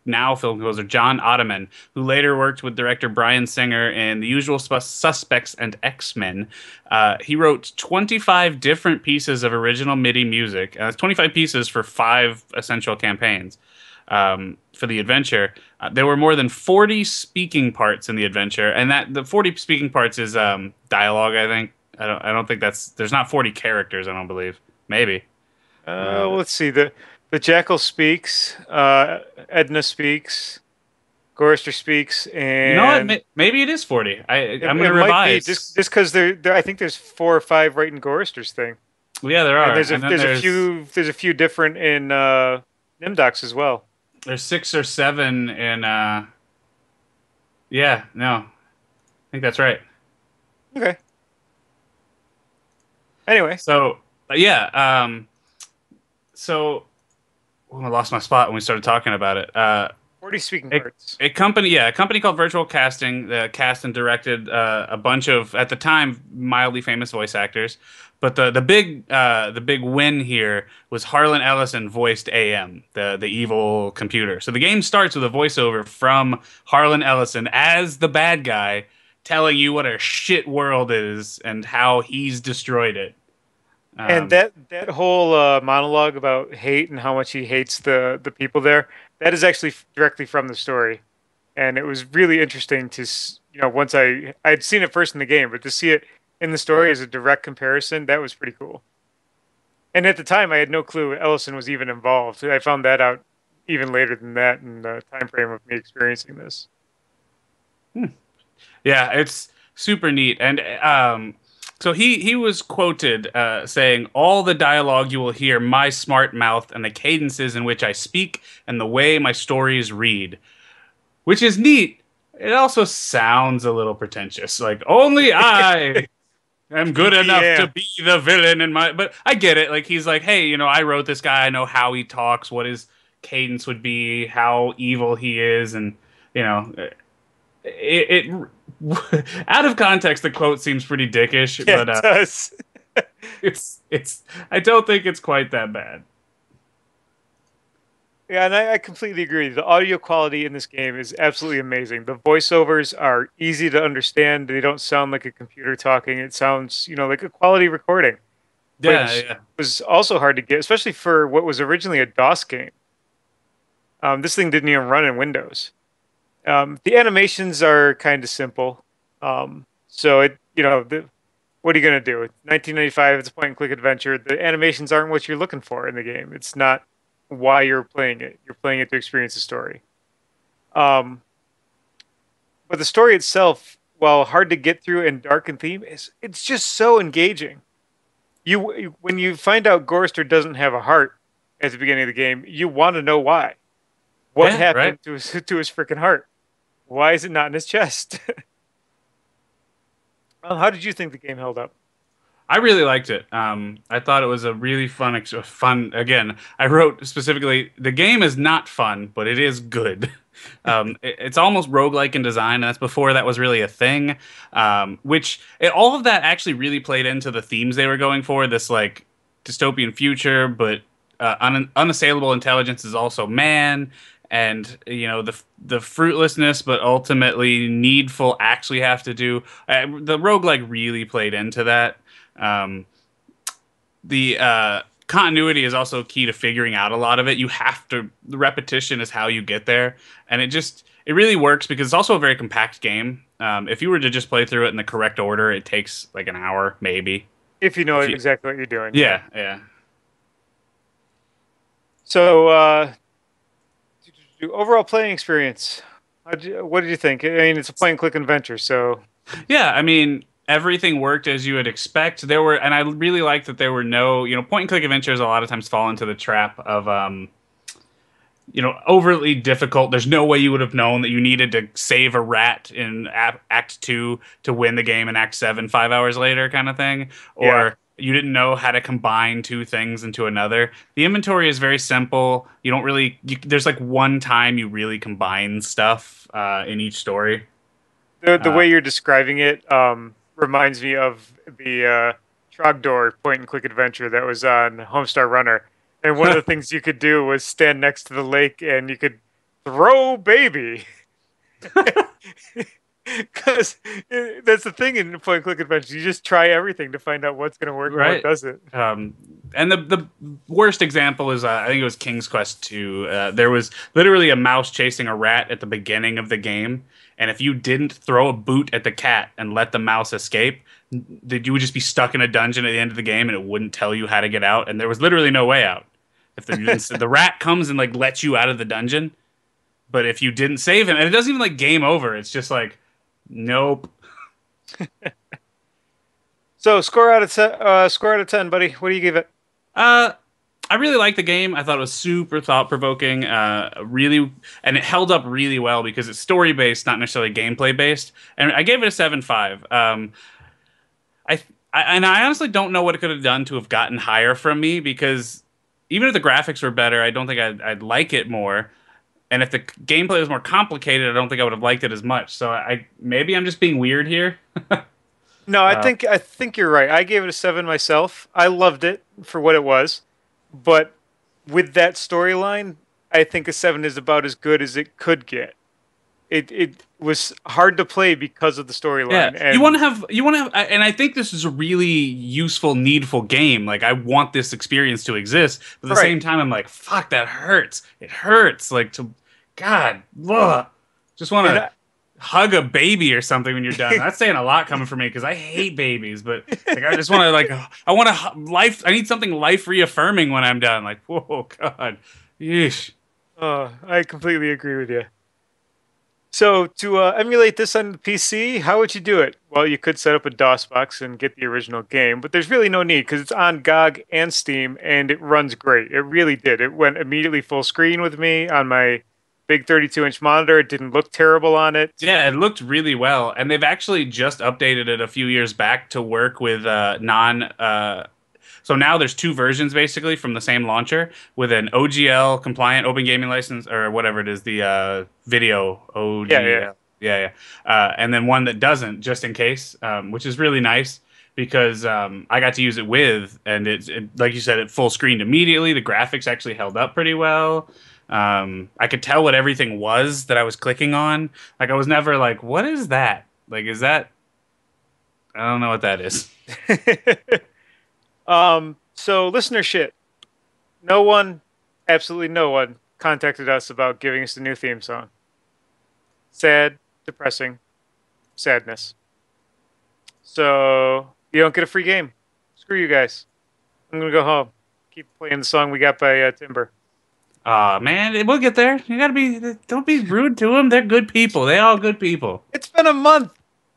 Speaker 2: now film composer John Ottoman, who later worked with director Bryan Singer in The Usual Suspects and X-Men. He wrote 25 different pieces of original MIDI music. 25 pieces for 5 essential campaigns. for the adventure. There were more than 40 speaking parts in the adventure, and that the 40 speaking parts is dialogue. I think I don't think there's not 40 characters. I don't believe. Maybe.
Speaker 1: Let's see. The Jackal speaks. Edna speaks. Gorrister speaks,
Speaker 2: You know what?
Speaker 1: and
Speaker 2: Maybe it is 40. I'm
Speaker 1: it
Speaker 2: gonna
Speaker 1: might be
Speaker 2: revise.
Speaker 1: just because there. I think there's 4 or 5 right in Gorrister's thing,
Speaker 2: Well, yeah, there
Speaker 1: and
Speaker 2: are, and then
Speaker 1: there's a few different in Nimdocs as well.
Speaker 2: there's 6 or 7 in. Yeah, no, I think that's right.
Speaker 1: Okay. Anyway,
Speaker 2: So yeah, so I lost my spot when we started talking about it.
Speaker 1: 40 speaking
Speaker 2: A,
Speaker 1: parts.
Speaker 2: a company called Virtual Casting cast and directed a bunch of, at the time, mildly famous voice actors. But the big win here was Harlan Ellison voiced AM, the evil computer. So the game starts with a voiceover from Harlan Ellison as the bad guy, telling you what a shit world is and how he's destroyed it.
Speaker 1: And that whole monologue about hate and how much he hates the people there, that is actually directly from the story, and it was really interesting to once I'd seen it first in the game, but to see it in the story as a direct comparison, that was pretty cool. And at the time, I had no clue Ellison was even involved. I found that out even later than that in the time frame of me experiencing this.
Speaker 2: Yeah, it's super neat. And so he was quoted saying, "All the dialogue you will hear, my smart mouth, and the cadences in which I speak, and the way my stories read," which is neat. It also sounds a little pretentious, like only I am good enough
Speaker 1: Yeah.
Speaker 2: to be the villain in my. But I get it. Like he's like, hey, I wrote this guy. I know how he talks, what his cadence would be, how evil he is, and you know it out of context the quote seems pretty dickish,
Speaker 1: Yeah,
Speaker 2: but
Speaker 1: it does.
Speaker 2: it's I don't think it's quite that bad.
Speaker 1: Yeah, and I completely agree. The audio quality in this game is absolutely amazing. The voiceovers are easy to understand. They don't sound like a computer talking. It sounds, like a quality recording,
Speaker 2: Yeah,
Speaker 1: which
Speaker 2: yeah.
Speaker 1: was also hard to get, especially for what was originally a DOS game. This thing didn't even run in Windows. The animations are kind of simple. So what are you going to do? 1995, it's a point and click adventure. The animations aren't what you're looking for in the game. It's not why you're playing it. You're playing it to experience the story. Um, but the story itself, while hard to get through and dark in theme, it's just so engaging. When you find out Gorrister doesn't have a heart at the beginning of the game, you want to know why. What
Speaker 2: Yeah, right.
Speaker 1: happened to his freaking heart? Why is it not in his chest? How did you think the game held up?
Speaker 2: I really liked it. I thought it was a really fun. Again, I wrote specifically, the game is not fun, but it is good. It's almost roguelike in design, and that's before that was really a thing. All of that actually really played into the themes they were going for. This like dystopian future, but unassailable intelligence is also man, and the fruitlessness, but ultimately needful acts we have to do. The roguelike really played into that. Um, the continuity is also key to figuring out a lot of it. The repetition is how you get there, and it really works because it's also a very compact game. If you were to just play through it in the correct order, it takes like an hour maybe.
Speaker 1: If you know exactly what you're doing.
Speaker 2: Yeah, yeah.
Speaker 1: So, overall playing experience. What did you think? I mean, it's a point and click adventure, so
Speaker 2: Yeah, I mean, everything worked as you would expect. And I really liked that there were no, point and click adventures a lot of times fall into the trap of, overly difficult. There's no way you would have known that you needed to save a rat in Act 2 to win the game in Act 7 5 hours later, kind of thing. Or
Speaker 1: yeah.
Speaker 2: you didn't know how to combine two things into another. The inventory is very simple. You don't really, there's like one time you really combine stuff in each story.
Speaker 1: The way you're describing it reminds me of the Trogdor point and click adventure that was on Homestar Runner. And one of the things you could do was stand next to the lake and you could throw baby. Because that's the thing in point and click adventures. You just try everything to find out what's going to work and what
Speaker 2: Right.
Speaker 1: doesn't.
Speaker 2: And the worst example is I think it was King's Quest 2. There was literally a mouse chasing a rat at the beginning of the game, and if you didn't throw a boot at the cat and let the mouse escape, you would just be stuck in a dungeon at the end of the game, and it wouldn't tell you how to get out, and there was literally no way out. If the rat comes and like lets you out of the dungeon, but if you didn't save him, and it doesn't even like game over, it's just like nope.
Speaker 1: So score out of 10, buddy. What do you give it?
Speaker 2: Uh, I really liked the game. I thought it was super thought provoking. Really, and it held up really well because it's story based, not necessarily gameplay based. And I gave it a 7.5. I, and I honestly don't know what it could have done to have gotten higher from me because even if the graphics were better, I don't think I'd like it more. And if the gameplay was more complicated, I don't think I would have liked it as much. So maybe I'm just being weird here.
Speaker 1: No, I
Speaker 2: Uh,
Speaker 1: think you're right. I gave it a 7 myself. I loved it for what it was, but with that storyline, I think a 7 is about as good as it could get. It was hard to play because of the
Speaker 2: Yeah,
Speaker 1: storyline,
Speaker 2: you
Speaker 1: and
Speaker 2: want to have, and I think this is a really useful, needful game. Like, I want this experience to exist, but at the
Speaker 1: right.
Speaker 2: same time, I'm like, fuck, that hurts. It hurts. Like, God, ugh. Just want
Speaker 1: And
Speaker 2: to hug a baby or something when you're done. That's saying a lot coming from me because I hate babies, but like, I just want to like, I want to life. I need something life reaffirming when I'm done. Like, whoa, God, yeesh.
Speaker 1: I completely agree with you. So to emulate this on the PC, how would you do it? Well, you could set up a DOS box and get the original game, but there's really no need because it's on GOG and Steam and it runs great. It really did. It went immediately full screen with me on my big 32-inch monitor. It didn't look terrible on it.
Speaker 2: Yeah, it looked really well, and they've actually just updated it a few years back to work with non. So now there's two versions basically from the same launcher with an OGL compliant open gaming license or whatever it is, the video
Speaker 1: Yeah, yeah.
Speaker 2: OGL. Yeah, yeah. And then one that doesn't, just in case, which is really nice because I got to use it with, and like you said, it full screened immediately. The graphics actually held up pretty well. I could tell what everything was that I was clicking on. Like I was never like, what is that? Like, is that? I don't know what that is.
Speaker 1: So listener shit. No one, absolutely no one, contacted us about giving us a new theme song. Sad, depressing, sadness. So you don't get a free game. Screw you guys. I'm gonna go home. Keep playing the song we got by Timber.
Speaker 2: Aw, man, we'll get there. You gotta be, don't be rude to them. They're good people. They all good people.
Speaker 1: It's been a month.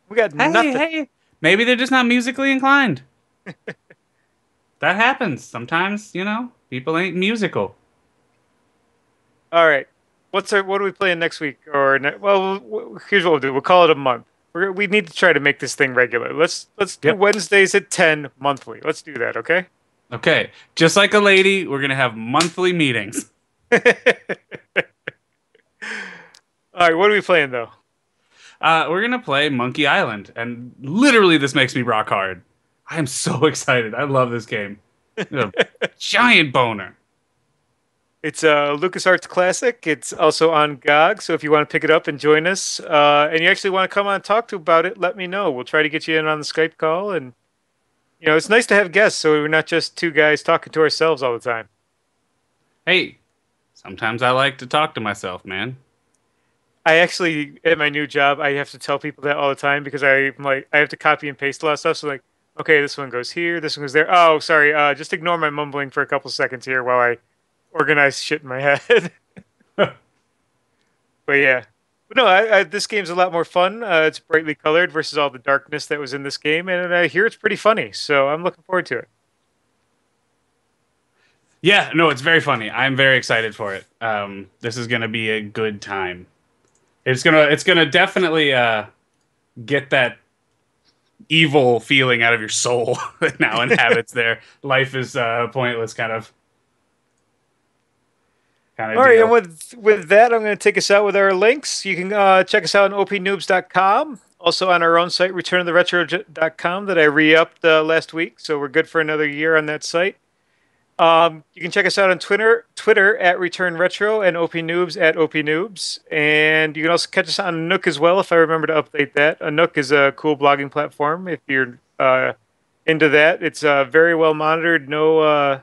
Speaker 1: We got
Speaker 2: Hey,
Speaker 1: nothing.
Speaker 2: hey, maybe they're just not musically inclined. That happens sometimes. People ain't musical.
Speaker 1: All right. What are we playing next week? Well, here's what we'll do. We'll call it a month. We need to try to make this thing regular. Let's do
Speaker 2: Yep.
Speaker 1: Wednesdays at 10 monthly. Let's do that, okay?
Speaker 2: Okay, just like a lady, we're gonna have monthly meetings.
Speaker 1: All right. What are we playing though?
Speaker 2: We're gonna play Monkey Island, and literally, this makes me rock hard. I am so excited. I love this game. It's a giant boner.
Speaker 1: It's a LucasArts classic. It's also on GOG, so if you want to pick it up and join us, and you actually want to come on and talk to about it, let me know. We'll try to get you in on the Skype call, and it's nice to have guests, so we're not just two guys talking to ourselves all the time.
Speaker 2: Hey, sometimes I like to talk to myself, man.
Speaker 1: I actually, at my new job, I have to tell people that all the time because I have to copy and paste a lot of stuff. So like, okay, this one goes here, this one goes there. Oh, sorry, just ignore my mumbling for a couple seconds here while I organize shit in my head. But yeah, but no, this game's a lot more fun. It's brightly colored versus all the darkness that was in this game, and I hear it's pretty funny. So I'm looking forward to it.
Speaker 2: Yeah, no, it's very funny. I'm very excited for it. This is gonna be a good time. It's gonna definitely get that evil feeling out of your soul that now inhabits there. Life is pointless, kind
Speaker 1: All
Speaker 2: of
Speaker 1: right, and
Speaker 2: deal.
Speaker 1: with that, I'm going to take us out with our links. You can check us out on opnoobs.com, also on our own site, returnoftheretro.com, that I re-upped last week, so we're good for another year on that site. You can check us out on Twitter at Return Retro and OP Noobs at OP Noobs. And you can also catch us on Nook as well if I remember to update that. A Nook is a cool blogging platform if you're into that. It's very well monitored. No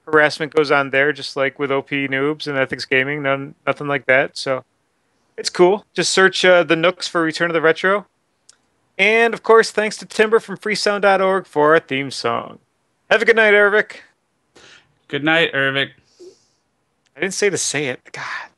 Speaker 1: harassment goes on there, just like with OP Noobs and Ethics Gaming. Nothing like that. So it's cool. Just search the Nooks for Return of the Retro. And of course, thanks to Timber from freesound.org for our theme song. Have a good night, Ervik.
Speaker 2: Good night, Ervik.
Speaker 1: I didn't say to say it. God.